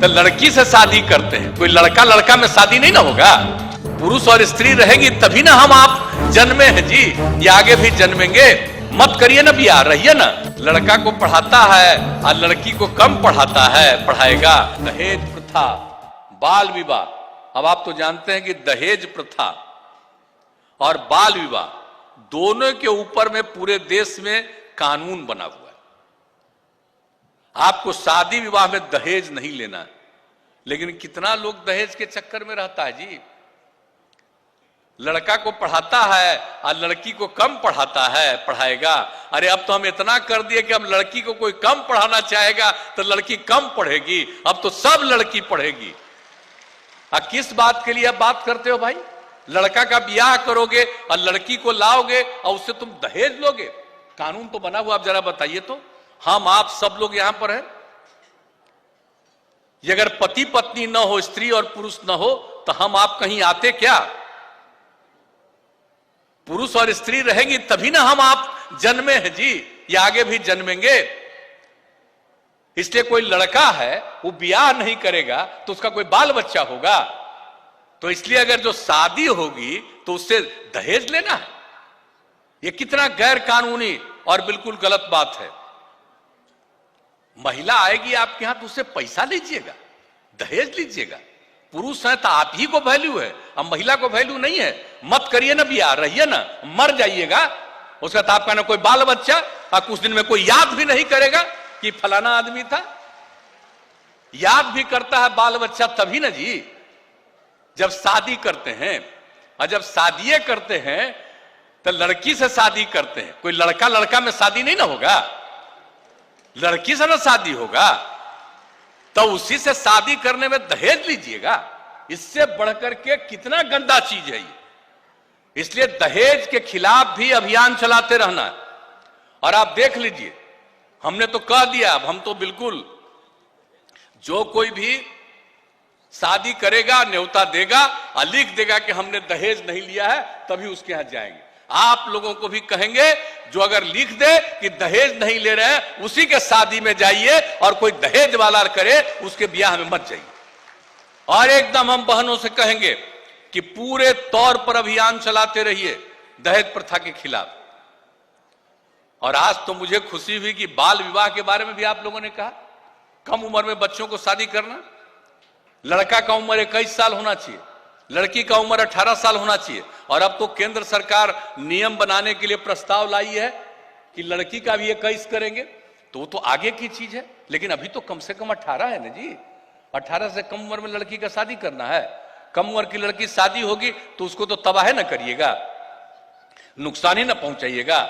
तो लड़की से शादी करते हैं, कोई लड़का लड़का में शादी नहीं ना होगा। पुरुष और स्त्री रहेगी तभी ना हम आप जन्मे हैं जी, ये आगे भी जन्मेंगे। मत करिए ना बियाह, रहिए ना। लड़का को पढ़ाता है और लड़की को कम पढ़ाता है, पढ़ाएगा। दहेज प्रथा, बाल विवाह। अब आप तो जानते हैं कि दहेज प्रथा और बाल विवाह दोनों के ऊपर में पूरे देश में कानून बना हुआ है। आपको शादी विवाह में दहेज नहीं लेना है, लेकिन कितना लोग दहेज के चक्कर में रहता है जी। लड़का को पढ़ाता है और लड़की को कम पढ़ाता है, पढ़ाएगा। अरे अब तो हम इतना कर दिए कि अब लड़की को कोई कम पढ़ाना चाहेगा तो लड़की कम पढ़ेगी। अब तो सब लड़की पढ़ेगी। किस बात के लिए आप बात करते हो भाई? लड़का का ब्याह करोगे और लड़की को लाओगे और उससे तुम दहेज लोगे? कानून तो बना हुआ, आप जरा बताइए तो। हम आप सब लोग यहां पर हैं। ये अगर पति पत्नी न हो, स्त्री और पुरुष न हो, तो हम आप कहीं आते क्या? पुरुष और स्त्री रहेगी तभी ना हम आप जन्मे हैं जी, ये आगे भी जन्मेंगे। इसलिए कोई लड़का है वो ब्याह नहीं करेगा तो उसका कोई बाल बच्चा होगा? तो इसलिए अगर जो शादी होगी तो उससे दहेज लेना है, ये कितना गैर कानूनी और बिल्कुल गलत बात है। महिला आएगी आपके यहां तो उससे पैसा लीजिएगा, दहेज लीजिएगा। पुरुष है तो आप ही को वैल्यू है, अब महिला को वैल्यू नहीं है। मत करिए ना बियाह, रहिए ना। मर जाइएगा उसका तो आपका ना कोई बाल बच्चा, और कुछ दिन में कोई याद भी नहीं करेगा कि फलाना आदमी था। याद भी करता है बाल बच्चा तभी ना जी, जब शादी करते हैं। और जब शादी करते हैं तो लड़की से शादी करते हैं। कोई लड़का लड़का में शादी नहीं ना होगा, लड़की से ना शादी होगा। तो उसी से शादी करने में दहेज लीजिएगा, इससे बढ़कर के कितना गंदा चीज है ये। इसलिए दहेज के खिलाफ भी अभियान चलाते रहना है। और आप देख लीजिए, हमने तो कह दिया, अब हम तो बिल्कुल जो कोई भी शादी करेगा न्योता देगा और लिख देगा कि हमने दहेज नहीं लिया है, तभी उसके यहां जाएंगे। आप लोगों को भी कहेंगे, जो अगर लिख दे कि दहेज नहीं ले रहे हैं उसी के शादी में जाइए, और कोई दहेज वाला करे उसके ब्याह में मत जाइए। और एकदम हम बहनों से कहेंगे कि पूरे तौर पर अभियान चलाते रहिए दहेज प्रथा के खिलाफ। और आज तो मुझे खुशी हुई कि बाल विवाह के बारे में भी आप लोगों ने कहा, कम उम्र में बच्चों को शादी करना। लड़का का उम्र 21 साल होना चाहिए, लड़की का उम्र 18 साल होना चाहिए। और अब तो केंद्र सरकार नियम बनाने के लिए प्रस्ताव लाई है कि लड़की का भी 21 करेंगे, तो वो तो आगे की चीज है। लेकिन अभी तो कम से कम 18 है ना जी। 18 से कम उम्र में लड़की का शादी करना है। कम उम्र की लड़की शादी होगी तो उसको तो तबाह न करिएगा, नुकसान ही ना पहुंचाइएगा।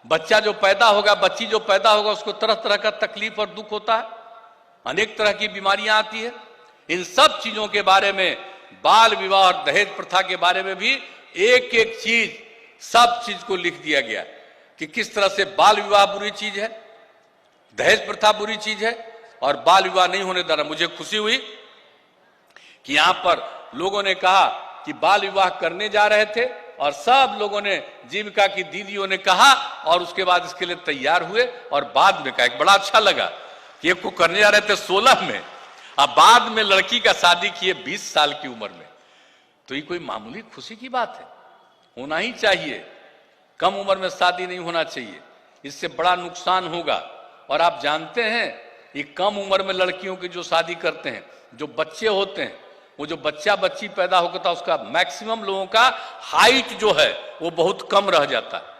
बच्चा जो पैदा होगा, बच्ची जो पैदा होगा, उसको तरह तरह का तकलीफ और दुख होता है, अनेक तरह की बीमारियां आती है। इन सब चीजों के बारे में, बाल विवाह और दहेज प्रथा के बारे में भी एक एक चीज, सब चीज को लिख दिया गया कि किस तरह से बाल विवाह बुरी चीज है, दहेज प्रथा बुरी चीज है और बाल विवाह नहीं होने देना। मुझे खुशी हुई कि यहां पर लोगों ने कहा कि बाल विवाह करने जा रहे थे और सब लोगों ने, जीविका की दीदियों ने कहा और उसके बाद इसके लिए तैयार हुए और बाद में कहा। बड़ा अच्छा लगा कि एक को करने जा रहे थे 16 में, अब बाद में लड़की का शादी किए 20 साल की उम्र में। तो ये कोई मामूली खुशी की बात है? होना ही चाहिए। कम उम्र में शादी नहीं होना चाहिए, इससे बड़ा नुकसान होगा। और आप जानते हैं, ये कम उम्र में लड़कियों की जो शादी करते हैं, जो बच्चे होते हैं, वो जो बच्चा बच्ची पैदा होता है उसका मैक्सिमम लोगों का हाइट जो है वो बहुत कम रह जाता है।